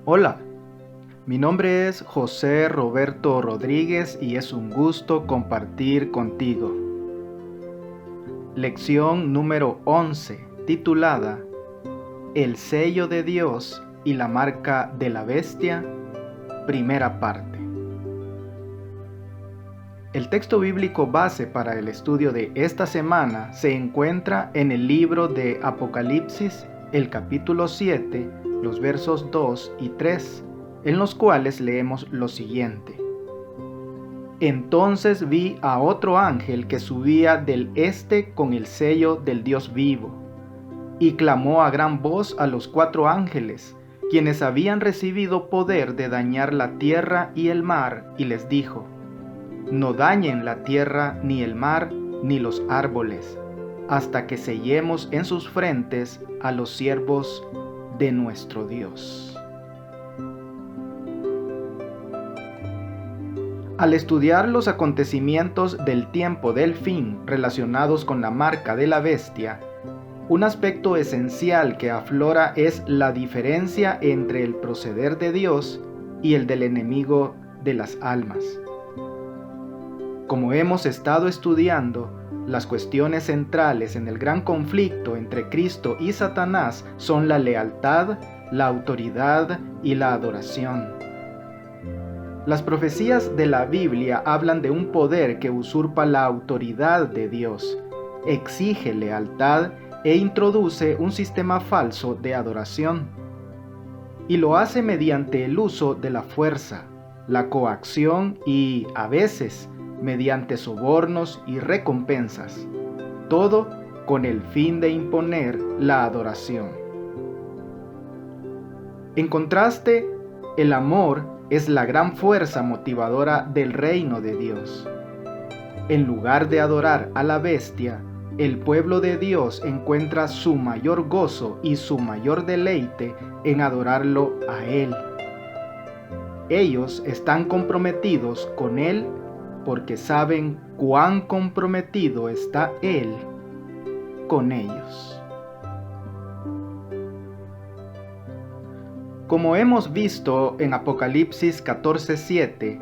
Hola, mi nombre es José Roberto Rodríguez y es un gusto compartir contigo. Lección número 11, titulada El sello de Dios y la marca de la bestia, primera parte. El texto bíblico base para el estudio de esta semana se encuentra en el libro de Apocalipsis, el capítulo 7, los versos 2 y 3, en los cuales leemos lo siguiente. Entonces vi a otro ángel que subía del este con el sello del Dios vivo, y clamó a gran voz a los 4 ángeles, quienes habían recibido poder de dañar la tierra y el mar, y les dijo: No dañen la tierra, ni el mar, ni los árboles, hasta que sellemos en sus frentes a los siervos de nuestro Dios. Al estudiar los acontecimientos del tiempo del fin relacionados con la marca de la bestia, un aspecto esencial que aflora es la diferencia entre el proceder de Dios y el del enemigo de las almas. Como hemos estado estudiando, las cuestiones centrales en el gran conflicto entre Cristo y Satanás son la lealtad, la autoridad y la adoración. Las profecías de la Biblia hablan de un poder que usurpa la autoridad de Dios, exige lealtad e introduce un sistema falso de adoración. Y lo hace mediante el uso de la fuerza, la coacción y, a veces, mediante sobornos y recompensas, todo con el fin de imponer la adoración. En contraste, el amor es la gran fuerza motivadora del reino de Dios. En lugar de adorar a la bestia, el pueblo de Dios encuentra su mayor gozo y su mayor deleite en adorarlo a Él. Ellos están comprometidos con Él porque saben cuán comprometido está Él con ellos. Como hemos visto en Apocalipsis 14:7,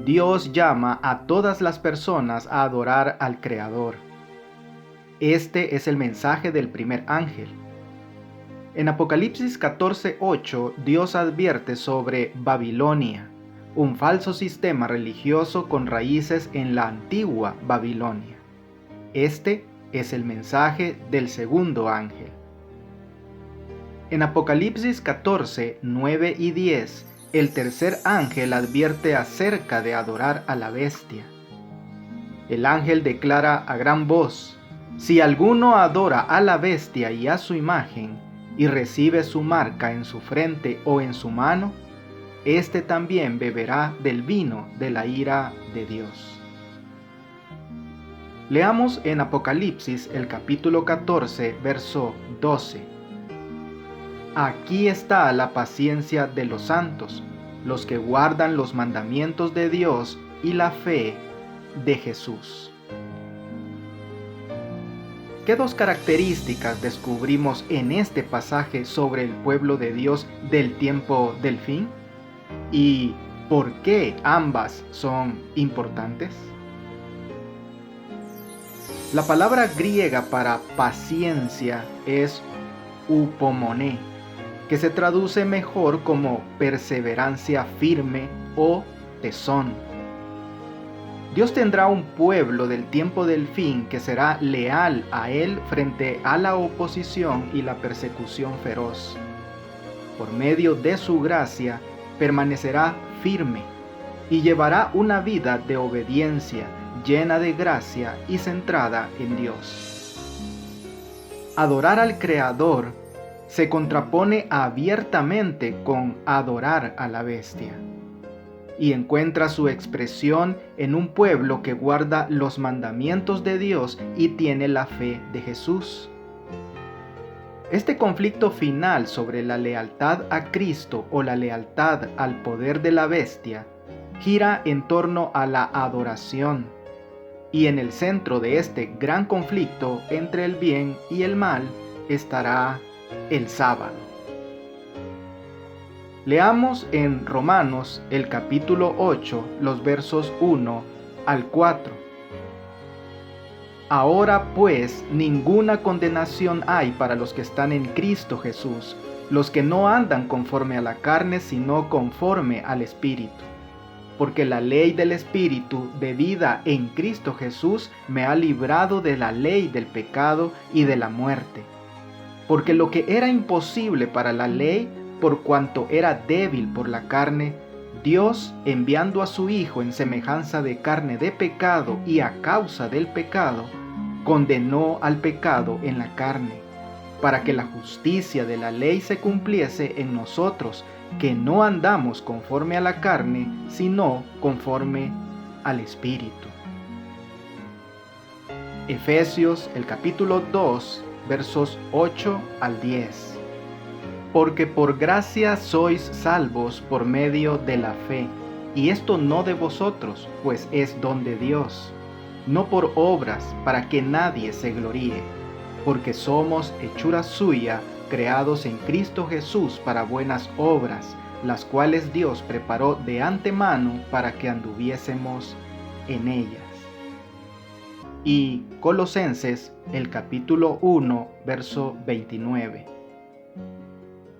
Dios llama a todas las personas a adorar al Creador. Este es el mensaje del primer ángel. En Apocalipsis 14:8, Dios advierte sobre Babilonia, un falso sistema religioso con raíces en la antigua Babilonia. Este es el mensaje del segundo ángel. En Apocalipsis 14, 9 y 10, el tercer ángel advierte acerca de adorar a la bestia. El ángel declara a gran voz: Si alguno adora a la bestia y a su imagen, y recibe su marca en su frente o en su mano, éste también beberá del vino de la ira de Dios. Leamos en Apocalipsis el capítulo 14, verso 12. Aquí está la paciencia de los santos, los que guardan los mandamientos de Dios y la fe de Jesús. ¿Qué 2 características descubrimos en este pasaje sobre el pueblo de Dios del tiempo del fin? ¿Y por qué ambas son importantes? La palabra griega para paciencia es upomone, que se traduce mejor como perseverancia firme o tesón. Dios tendrá un pueblo del tiempo del fin que será leal a Él frente a la oposición y la persecución feroz. Por medio de su gracia, permanecerá firme y llevará una vida de obediencia llena de gracia y centrada en Dios. Adorar al Creador se contrapone abiertamente con adorar a la bestia, y encuentra su expresión en un pueblo que guarda los mandamientos de Dios y tiene la fe de Jesús. Este conflicto final sobre la lealtad a Cristo o la lealtad al poder de la bestia gira en torno a la adoración, y en el centro de este gran conflicto entre el bien y el mal estará el sábado. Leamos en Romanos el capítulo 8, los versos 1 al 4. Ahora pues ninguna condenación hay para los que están en Cristo Jesús, los que no andan conforme a la carne, sino conforme al Espíritu. Porque la ley del Espíritu de vida en Cristo Jesús me ha librado de la ley del pecado y de la muerte. Porque lo que era imposible para la ley, por cuanto era débil por la carne, Dios, enviando a su Hijo en semejanza de carne de pecado y a causa del pecado, condenó al pecado en la carne, para que la justicia de la ley se cumpliese en nosotros, que no andamos conforme a la carne, sino conforme al Espíritu. Efesios, el capítulo 2, versos 8 al 10. Porque por gracia sois salvos por medio de la fe, y esto no de vosotros, pues es don de Dios, no por obras, para que nadie se gloríe, porque somos hechura suya, creados en Cristo Jesús para buenas obras, las cuales Dios preparó de antemano para que anduviésemos en ellas. Y Colosenses, el capítulo 1, verso 29.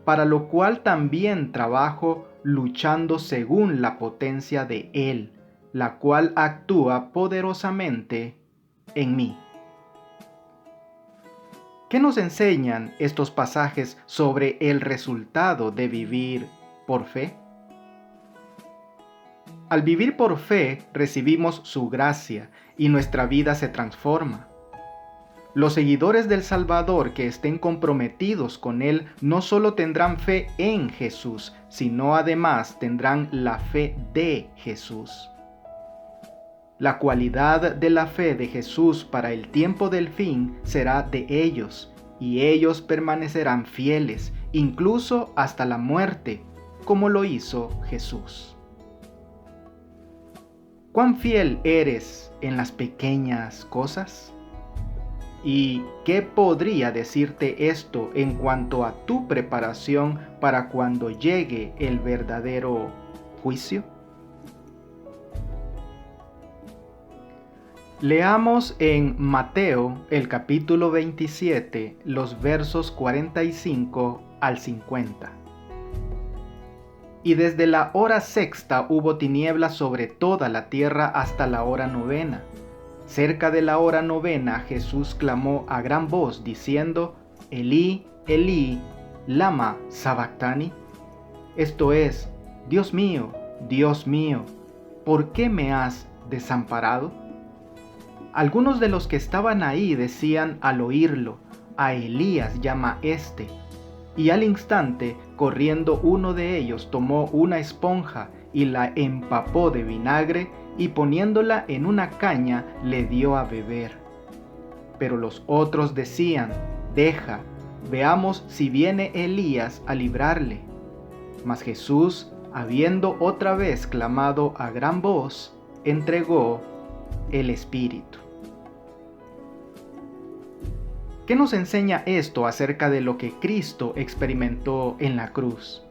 Para lo cual también trabajo luchando según la potencia de Él, la cual actúa poderosamente en mí. ¿Qué nos enseñan estos pasajes sobre el resultado de vivir por fe? Al vivir por fe recibimos su gracia y nuestra vida se transforma. Los seguidores del Salvador que estén comprometidos con Él no solo tendrán fe en Jesús, sino además tendrán la fe de Jesús. La cualidad de la fe de Jesús para el tiempo del fin será de ellos, y ellos permanecerán fieles, incluso hasta la muerte, como lo hizo Jesús. ¿Cuán fiel eres en las pequeñas cosas? ¿Y qué podría decirte esto en cuanto a tu preparación para cuando llegue el verdadero juicio? Leamos en Mateo el capítulo 27, los versos 45 al 50. Y desde la hora sexta hubo tinieblas sobre toda la tierra hasta la hora novena. Cerca de la hora novena Jesús clamó a gran voz diciendo: Elí, Elí, lama sabactani. Esto es: Dios mío, ¿por qué me has desamparado? Algunos de los que estaban ahí decían al oírlo: a Elías llama éste. Y al instante, corriendo uno de ellos, tomó una esponja y la empapó de vinagre, y poniéndola en una caña le dio a beber. Pero los otros decían: deja, veamos si viene Elías a librarle. Mas Jesús, habiendo otra vez clamado a gran voz, entregó el Espíritu. ¿Qué nos enseña esto acerca de lo que Cristo experimentó en la cruz?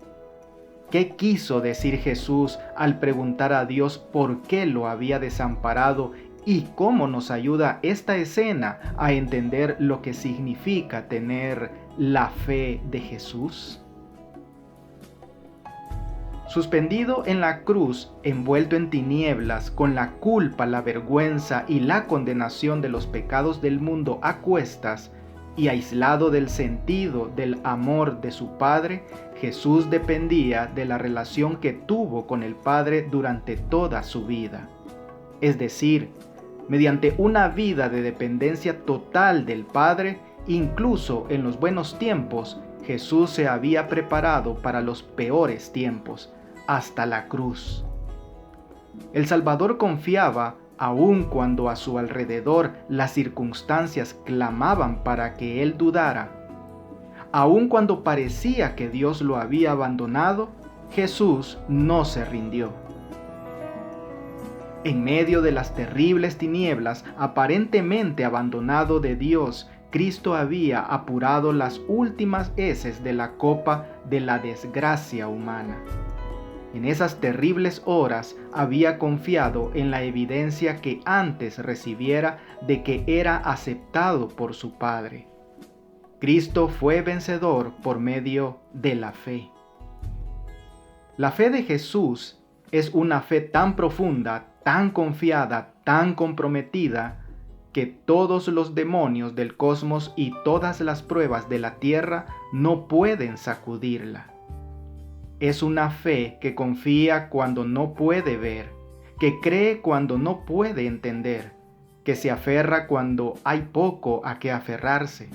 ¿Qué quiso decir Jesús al preguntar a Dios por qué lo había desamparado y cómo nos ayuda esta escena a entender lo que significa tener la fe de Jesús? Suspendido en la cruz, envuelto en tinieblas, con la culpa, la vergüenza y la condenación de los pecados del mundo a cuestas, y aislado del sentido del amor de su Padre, Jesús dependía de la relación que tuvo con el Padre durante toda su vida. Es decir, mediante una vida de dependencia total del Padre, incluso en los buenos tiempos, Jesús se había preparado para los peores tiempos, hasta la cruz. El Salvador confiaba, aun cuando a su alrededor las circunstancias clamaban para que él dudara. Aun cuando parecía que Dios lo había abandonado, Jesús no se rindió. En medio de las terribles tinieblas, aparentemente abandonado de Dios, Cristo había apurado las últimas heces de la copa de la desgracia humana. En esas terribles horas había confiado en la evidencia que antes recibiera de que era aceptado por su Padre. Cristo fue vencedor por medio de la fe. La fe de Jesús es una fe tan profunda, tan confiada, tan comprometida, que todos los demonios del cosmos y todas las pruebas de la tierra no pueden sacudirla. Es una fe que confía cuando no puede ver, que cree cuando no puede entender, que se aferra cuando hay poco a qué aferrarse.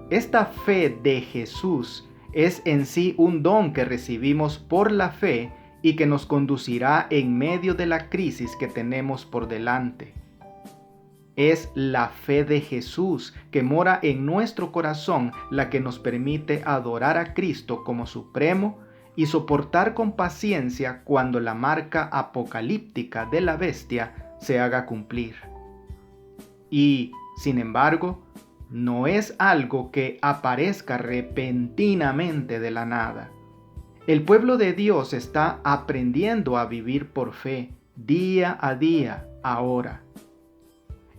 Esta fe de Jesús es en sí un don que recibimos por la fe y que nos conducirá en medio de la crisis que tenemos por delante. Es la fe de Jesús que mora en nuestro corazón la que nos permite adorar a Cristo como supremo y soportar con paciencia cuando la marca apocalíptica de la bestia se haga cumplir. Y, sin embargo, no es algo que aparezca repentinamente de la nada. El pueblo de Dios está aprendiendo a vivir por fe, día a día, ahora.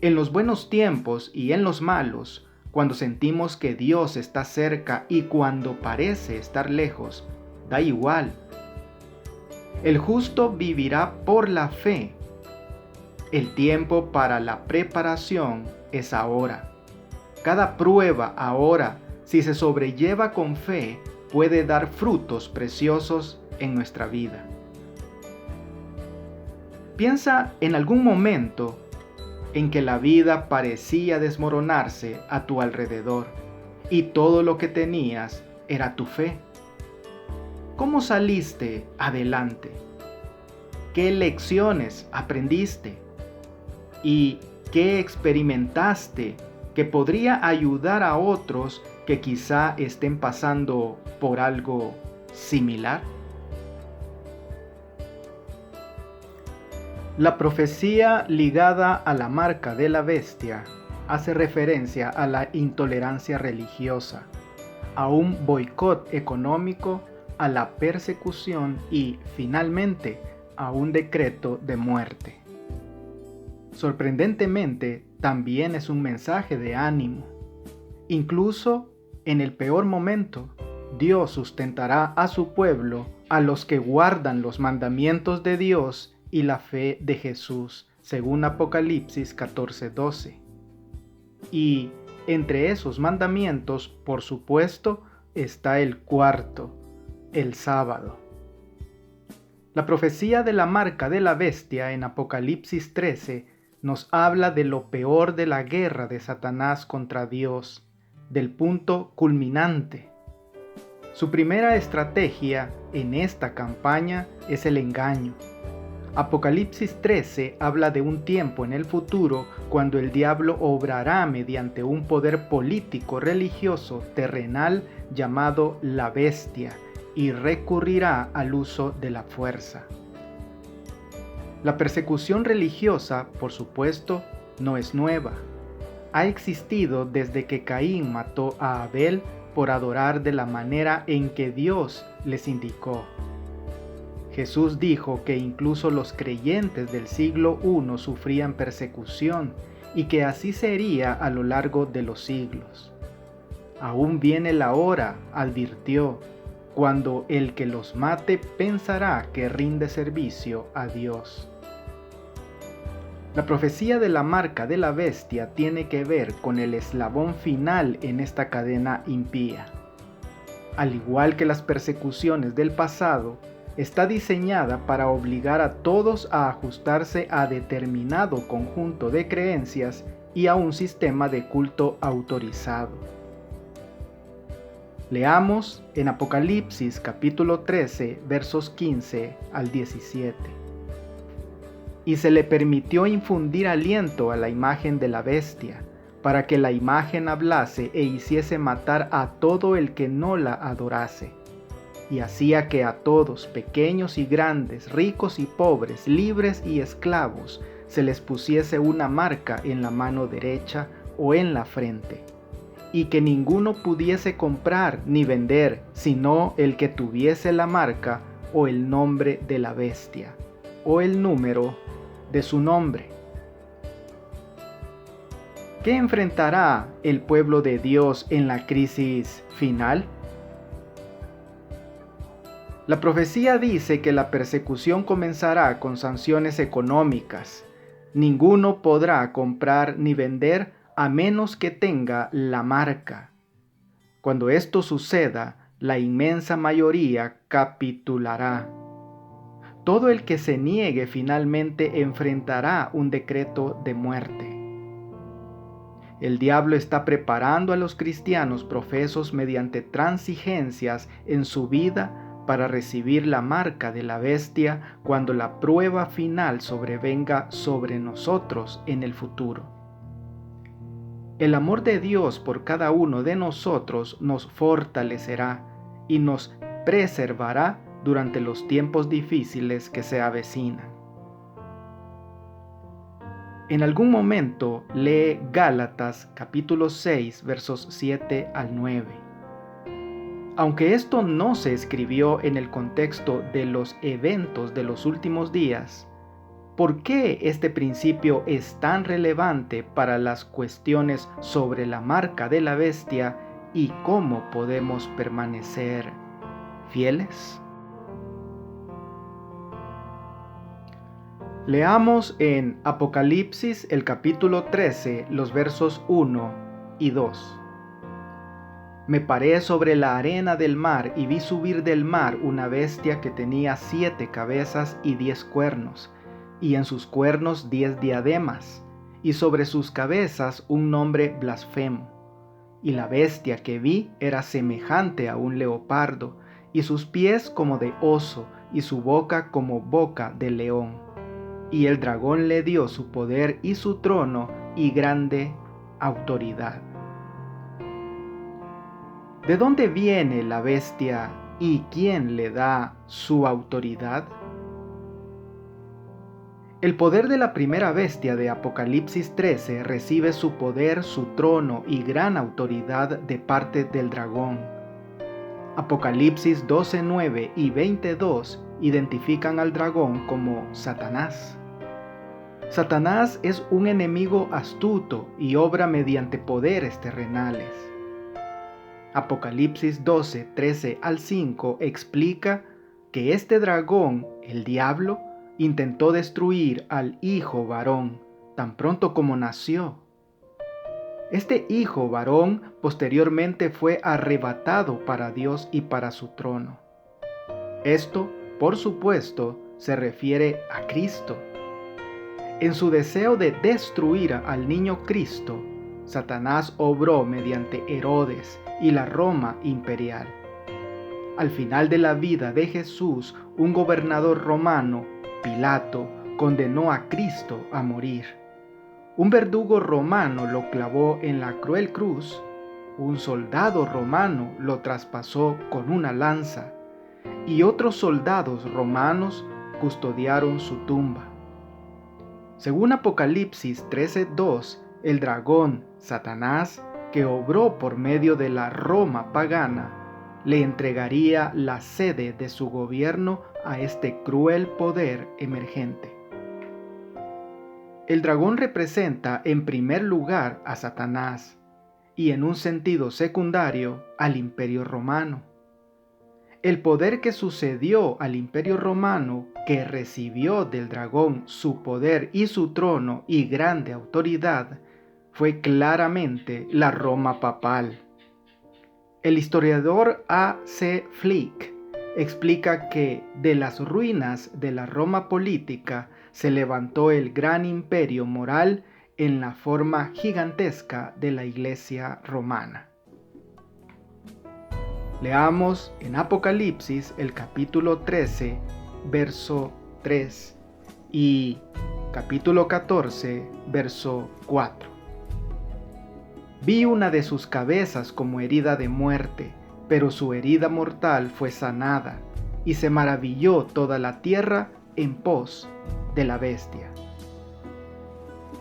En los buenos tiempos y en los malos, cuando sentimos que Dios está cerca y cuando parece estar lejos, da igual. El justo vivirá por la fe. El tiempo para la preparación es ahora. Cada prueba ahora, si se sobrelleva con fe, puede dar frutos preciosos en nuestra vida. Piensa en algún momento en que la vida parecía desmoronarse a tu alrededor y todo lo que tenías era tu fe. ¿Cómo saliste adelante? ¿Qué lecciones aprendiste? ¿Y qué experimentaste que podría ayudar a otros que quizá estén pasando por algo similar? La profecía ligada a la marca de la bestia hace referencia a la intolerancia religiosa, a un boicot económico, a la persecución y, finalmente, a un decreto de muerte. Sorprendentemente, también es un mensaje de ánimo. Incluso en el peor momento, Dios sustentará a su pueblo, a los que guardan los mandamientos de Dios y la fe de Jesús, según Apocalipsis 14:12. Y entre esos mandamientos, por supuesto, está el cuarto, el sábado. La profecía de la marca de la bestia en Apocalipsis 13 nos habla de lo peor de la guerra de Satanás contra Dios, del punto culminante. Su primera estrategia en esta campaña es el engaño. Apocalipsis 13 habla de un tiempo en el futuro cuando el diablo obrará mediante un poder político religioso terrenal llamado la bestia y recurrirá al uso de la fuerza. La persecución religiosa, por supuesto, no es nueva. Ha existido desde que Caín mató a Abel por adorar de la manera en que Dios les indicó. Jesús dijo que incluso los creyentes del siglo I sufrían persecución y que así sería a lo largo de los siglos. Aún viene la hora, advirtió, cuando el que los mate pensará que rinde servicio a Dios. La profecía de la marca de la bestia tiene que ver con el eslabón final en esta cadena impía. Al igual que las persecuciones del pasado, está diseñada para obligar a todos a ajustarse a determinado conjunto de creencias y a un sistema de culto autorizado. Leamos en Apocalipsis capítulo 13, versos 15 al 17. Y se le permitió infundir aliento a la imagen de la bestia, para que la imagen hablase e hiciese matar a todo el que no la adorase. Y hacía que a todos, pequeños y grandes, ricos y pobres, libres y esclavos, se les pusiese una marca en la mano derecha o en la frente, y que ninguno pudiese comprar ni vender, sino el que tuviese la marca o el nombre de la bestia, o el número de su nombre. ¿Qué enfrentará el pueblo de Dios en la crisis final? La profecía dice que la persecución comenzará con sanciones económicas. Ninguno podrá comprar ni vender a menos que tenga la marca. Cuando esto suceda, la inmensa mayoría capitulará. Todo el que se niegue finalmente enfrentará un decreto de muerte. El diablo está preparando a los cristianos profesos mediante transigencias en su vida para recibir la marca de la bestia cuando la prueba final sobrevenga sobre nosotros en el futuro. El amor de Dios por cada uno de nosotros nos fortalecerá y nos preservará durante los tiempos difíciles que se avecinan. En algún momento lee Gálatas capítulo 6 versos 7 al 9. Aunque esto no se escribió en el contexto de los eventos de los últimos días, ¿por qué este principio es tan relevante para las cuestiones sobre la marca de la bestia y cómo podemos permanecer fieles? Leamos en Apocalipsis el capítulo 13, los versos 1 y 2. Me paré sobre la arena del mar y vi subir del mar una bestia que tenía 7 cabezas y 10 cuernos, y en sus cuernos 10 diademas, y sobre sus cabezas un nombre blasfemo. Y la bestia que vi era semejante a un leopardo, y sus pies como de oso, y su boca como boca de león. Y el dragón le dio su poder y su trono y grande autoridad. ¿De dónde viene la bestia y quién le da su autoridad? El poder de la primera bestia de Apocalipsis 13 recibe su poder, su trono y gran autoridad de parte del dragón. Apocalipsis 12:9 y 22 identifican al dragón como Satanás. Satanás es un enemigo astuto y obra mediante poderes terrenales. Apocalipsis 12, 13 al 5 explica que este dragón, el diablo, intentó destruir al hijo varón tan pronto como nació. Este hijo varón posteriormente fue arrebatado para Dios y para su trono. Esto, por supuesto, se refiere a Cristo. En su deseo de destruir al niño Cristo, Satanás obró mediante Herodes y la Roma imperial. Al final de la vida de Jesús, un gobernador romano, Pilato, condenó a Cristo a morir. Un verdugo romano lo clavó en la cruel cruz, un soldado romano lo traspasó con una lanza, y otros soldados romanos custodiaron su tumba. Según Apocalipsis 13:2, el dragón, Satanás, que obró por medio de la Roma pagana, le entregaría la sede de su gobierno a este cruel poder emergente. El dragón representa en primer lugar a Satanás y en un sentido secundario al Imperio Romano. El poder que sucedió al Imperio Romano, que recibió del dragón su poder y su trono y grande autoridad, fue claramente la Roma papal. El historiador A.C. Flick explica que de las ruinas de la Roma política se levantó el gran imperio moral en la forma gigantesca de la Iglesia romana. Leamos en Apocalipsis el capítulo 13, verso 3 y capítulo 14, verso 4. Vi una de sus cabezas como herida de muerte, pero su herida mortal fue sanada, y se maravilló toda la tierra en pos de la bestia.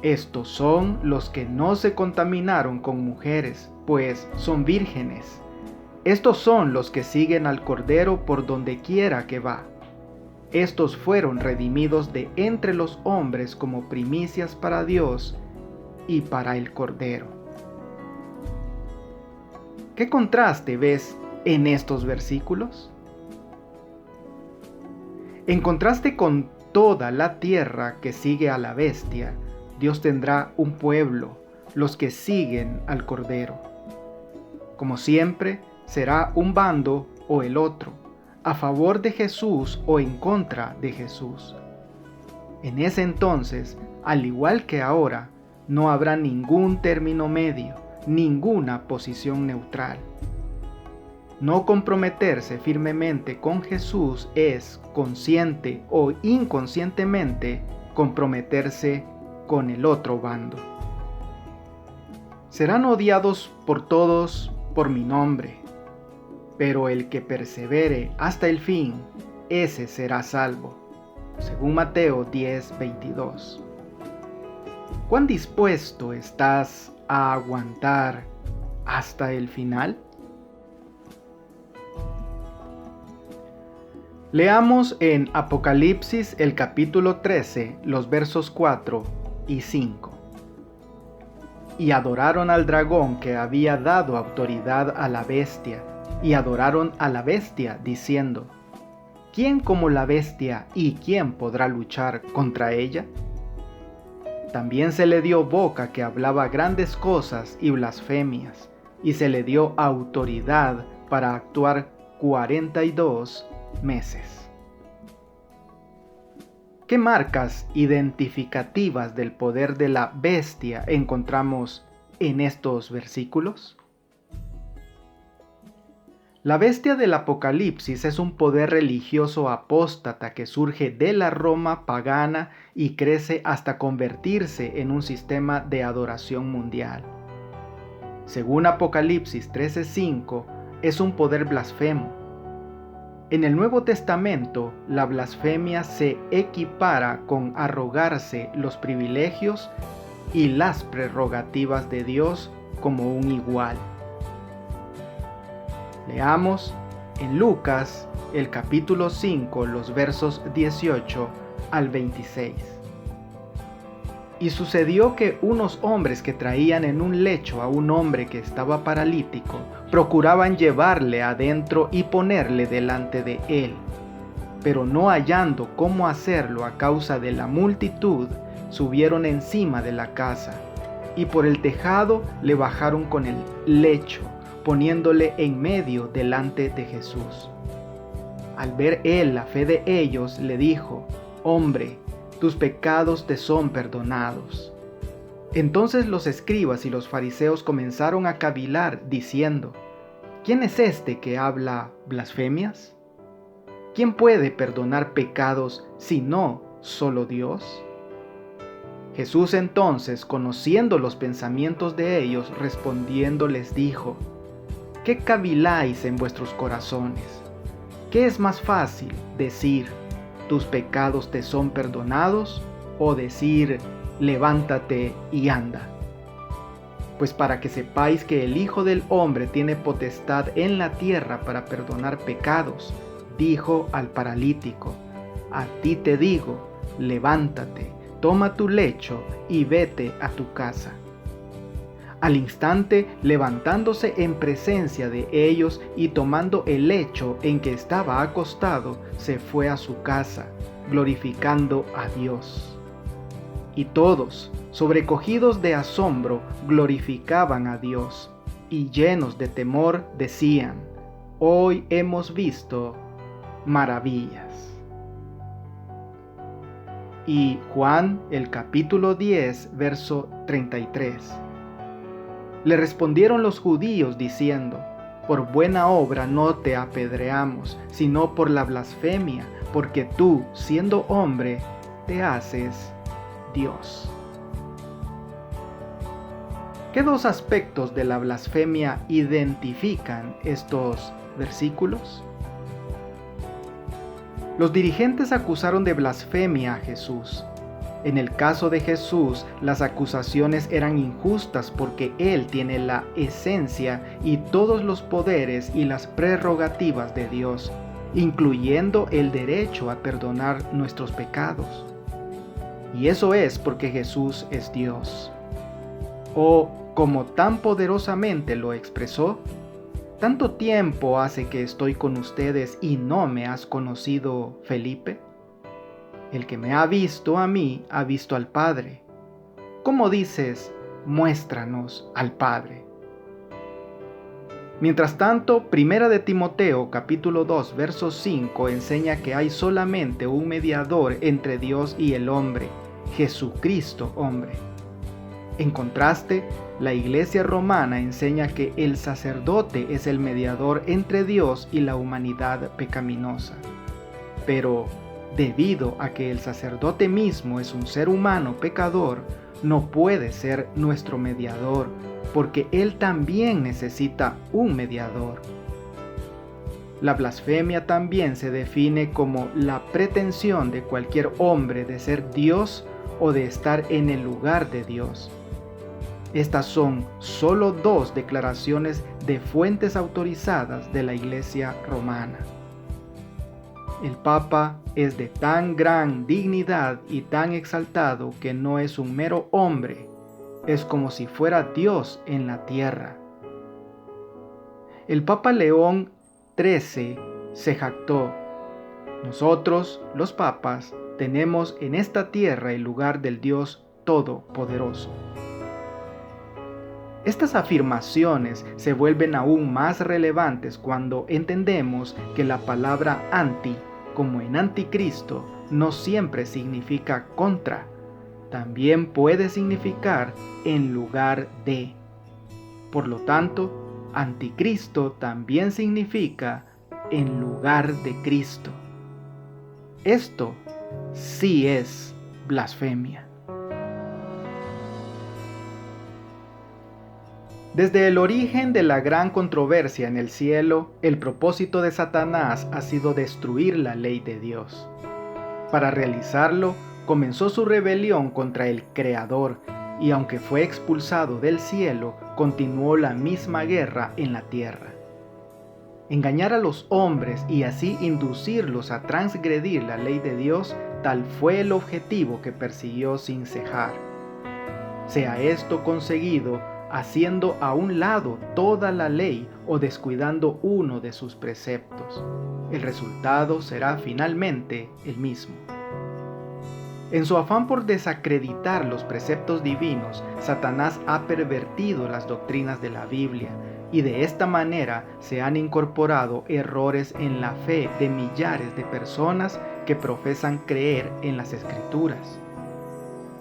Estos son los que no se contaminaron con mujeres, pues son vírgenes. Estos son los que siguen al Cordero por donde quiera que va. Estos fueron redimidos de entre los hombres como primicias para Dios y para el Cordero. ¿Qué contraste ves en estos versículos? En contraste con toda la tierra que sigue a la bestia, Dios tendrá un pueblo, los que siguen al Cordero. Como siempre, será un bando o el otro, a favor de Jesús o en contra de Jesús. En ese entonces, al igual que ahora, no habrá ningún término medio, ninguna posición neutral. No comprometerse firmemente con Jesús es, consciente o inconscientemente, comprometerse con el otro bando. Serán odiados por todos por mi nombre, pero el que persevere hasta el fin, ese será salvo. Según Mateo 10:22. ¿Cuán dispuesto estás a aguantar hasta el final? Leamos en Apocalipsis el capítulo 13, los versos 4 y 5. Y adoraron al dragón que había dado autoridad a la bestia, y adoraron a la bestia, diciendo: ¿Quién como la bestia y quién podrá luchar contra ella? También se le dio boca que hablaba grandes cosas y blasfemias, y se le dio autoridad para actuar 42 meses. ¿Qué marcas identificativas del poder de la bestia encontramos en estos versículos? La bestia del Apocalipsis es un poder religioso apóstata que surge de la Roma pagana y crece hasta convertirse en un sistema de adoración mundial. Según Apocalipsis 13:5, es un poder blasfemo. En el Nuevo Testamento, la blasfemia se equipara con arrogarse los privilegios y las prerrogativas de Dios como un igual. Leamos en Lucas el capítulo 5, los versos 18 al 26. Y sucedió que unos hombres que traían en un lecho a un hombre que estaba paralítico, procuraban llevarle adentro y ponerle delante de él. Pero no hallando cómo hacerlo a causa de la multitud, subieron encima de la casa, y por el tejado le bajaron con el lecho, poniéndole en medio delante de Jesús. Al ver él la fe de ellos, le dijo: Hombre, tus pecados te son perdonados. Entonces los escribas y los fariseos comenzaron a cavilar, diciendo: ¿Quién es este que habla blasfemias? ¿Quién puede perdonar pecados sino solo Dios? Jesús entonces, conociendo los pensamientos de ellos, respondiendo les dijo: ¿Qué caviláis en vuestros corazones? ¿Qué es más fácil, decir: tus pecados te son perdonados, o decir: levántate y anda? Pues para que sepáis que el Hijo del Hombre tiene potestad en la tierra para perdonar pecados, dijo al paralítico: a ti te digo, levántate, toma tu lecho y vete a tu casa. Al instante, levantándose en presencia de ellos y tomando el lecho en que estaba acostado, se fue a su casa, glorificando a Dios. Y todos, sobrecogidos de asombro, glorificaban a Dios, y llenos de temor decían: Hoy hemos visto maravillas. Y Juan, el capítulo 10, verso 33. Le respondieron los judíos diciendo: Por buena obra no te apedreamos, sino por la blasfemia, porque tú, siendo hombre, te haces Dios. ¿Qué dos aspectos de la blasfemia identifican estos versículos? Los dirigentes acusaron de blasfemia a Jesús. En el caso de Jesús, las acusaciones eran injustas porque Él tiene la esencia y todos los poderes y las prerrogativas de Dios, incluyendo el derecho a perdonar nuestros pecados. Y eso es porque Jesús es Dios. O, como tan poderosamente lo expresó, ¿tanto tiempo hace que estoy con ustedes y no me has conocido, Felipe? El que me ha visto a mí, ha visto al Padre. ¿Cómo dices, muéstranos al Padre? Mientras tanto, Primera de Timoteo, capítulo 2, verso 5, enseña que hay solamente un mediador entre Dios y el hombre, Jesucristo hombre. En contraste, la Iglesia romana enseña que el sacerdote es el mediador entre Dios y la humanidad pecaminosa. Pero, debido a que el sacerdote mismo es un ser humano pecador, no puede ser nuestro mediador, porque él también necesita un mediador. La blasfemia también se define como la pretensión de cualquier hombre de ser Dios o de estar en el lugar de Dios. Estas son solo dos declaraciones de fuentes autorizadas de la Iglesia romana. El Papa es de tan gran dignidad y tan exaltado que no es un mero hombre, es como si fuera Dios en la tierra. El Papa León XIII se jactó: nosotros, los papas, tenemos en esta tierra el lugar del Dios Todopoderoso. Estas afirmaciones se vuelven aún más relevantes cuando entendemos que la palabra anti, como en anticristo, no siempre significa contra, también puede significar en lugar de. Por lo tanto, anticristo también significa en lugar de Cristo. Esto sí es blasfemia. Desde el origen de la gran controversia en el cielo, el propósito de Satanás ha sido destruir la ley de Dios. Para realizarlo, comenzó su rebelión contra el Creador, y aunque fue expulsado del cielo, continuó la misma guerra en la tierra. Engañar a los hombres y así inducirlos a transgredir la ley de Dios, tal fue el objetivo que persiguió sin cejar. Sea esto conseguido haciendo a un lado toda la ley o descuidando uno de sus preceptos. El resultado será finalmente el mismo. En su afán por desacreditar los preceptos divinos, Satanás ha pervertido las doctrinas de la Biblia, y de esta manera se han incorporado errores en la fe de millares de personas que profesan creer en las Escrituras.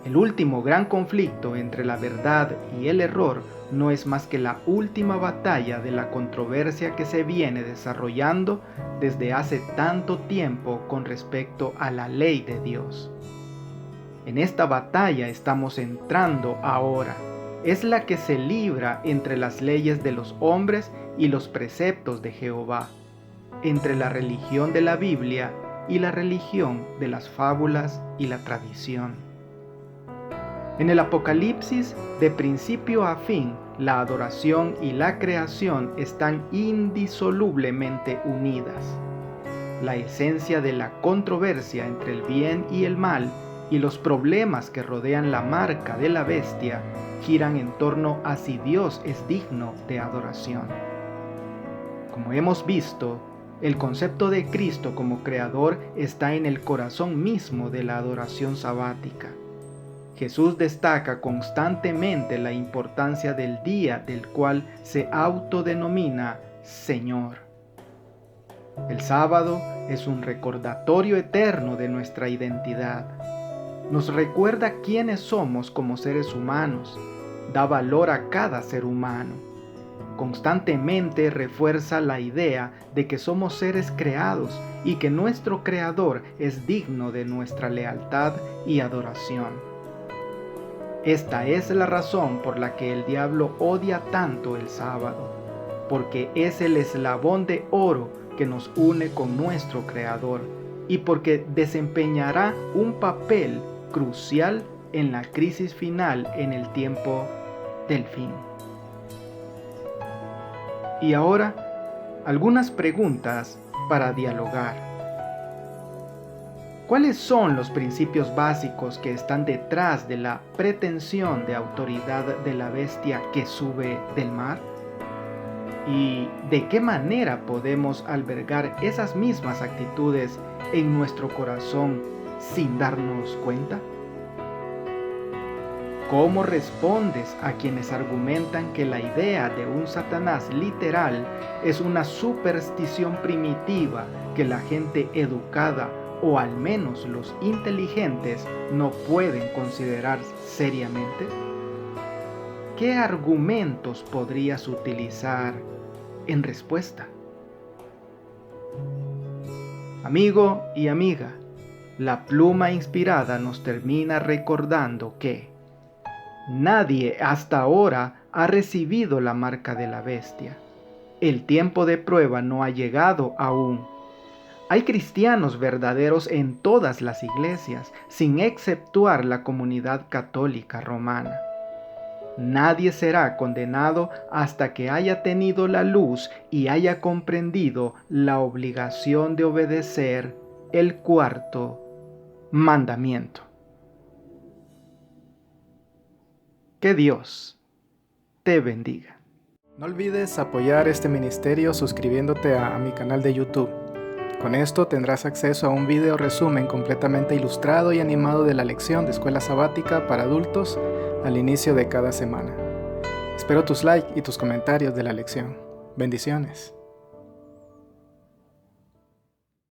El último gran conflicto entre la verdad y el error no es más que la última batalla de la controversia que se viene desarrollando desde hace tanto tiempo con respecto a la ley de Dios. En esta batalla estamos entrando ahora. Es la que se libra entre las leyes de los hombres y los preceptos de Jehová, entre la religión de la Biblia y la religión de las fábulas y la tradición. En el Apocalipsis, de principio a fin, la adoración y la creación están indisolublemente unidas. La esencia de la controversia entre el bien y el mal y los problemas que rodean la marca de la bestia giran en torno a si Dios es digno de adoración. Como hemos visto, el concepto de Cristo como creador está en el corazón mismo de la adoración sabática. Jesús destaca constantemente la importancia del día del cual se autodenomina Señor. El sábado es un recordatorio eterno de nuestra identidad. Nos recuerda quiénes somos como seres humanos, da valor a cada ser humano. Constantemente refuerza la idea de que somos seres creados y que nuestro Creador es digno de nuestra lealtad y adoración. Esta es la razón por la que el diablo odia tanto el sábado, porque es el eslabón de oro que nos une con nuestro Creador y porque desempeñará un papel crucial en la crisis final en el tiempo del fin. Y ahora, algunas preguntas para dialogar. ¿Cuáles son los principios básicos que están detrás de la pretensión de autoridad de la bestia que sube del mar? ¿Y de qué manera podemos albergar esas mismas actitudes en nuestro corazón sin darnos cuenta? ¿Cómo respondes a quienes argumentan que la idea de un Satanás literal es una superstición primitiva que la gente educada o al menos los inteligentes no pueden considerar seriamente? ¿Qué argumentos podrías utilizar en respuesta? Amigo y amiga, la pluma inspirada nos termina recordando que nadie hasta ahora ha recibido la marca de la bestia. El tiempo de prueba no ha llegado aún. Hay cristianos verdaderos en todas las iglesias, sin exceptuar la comunidad católica romana. Nadie será condenado hasta que haya tenido la luz y haya comprendido la obligación de obedecer el cuarto mandamiento. Que Dios te bendiga. No olvides apoyar este ministerio suscribiéndote a mi canal de YouTube. Con esto tendrás acceso a un video resumen completamente ilustrado y animado de la lección de escuela sabática para adultos al inicio de cada semana. Espero tus likes y tus comentarios de la lección. Bendiciones.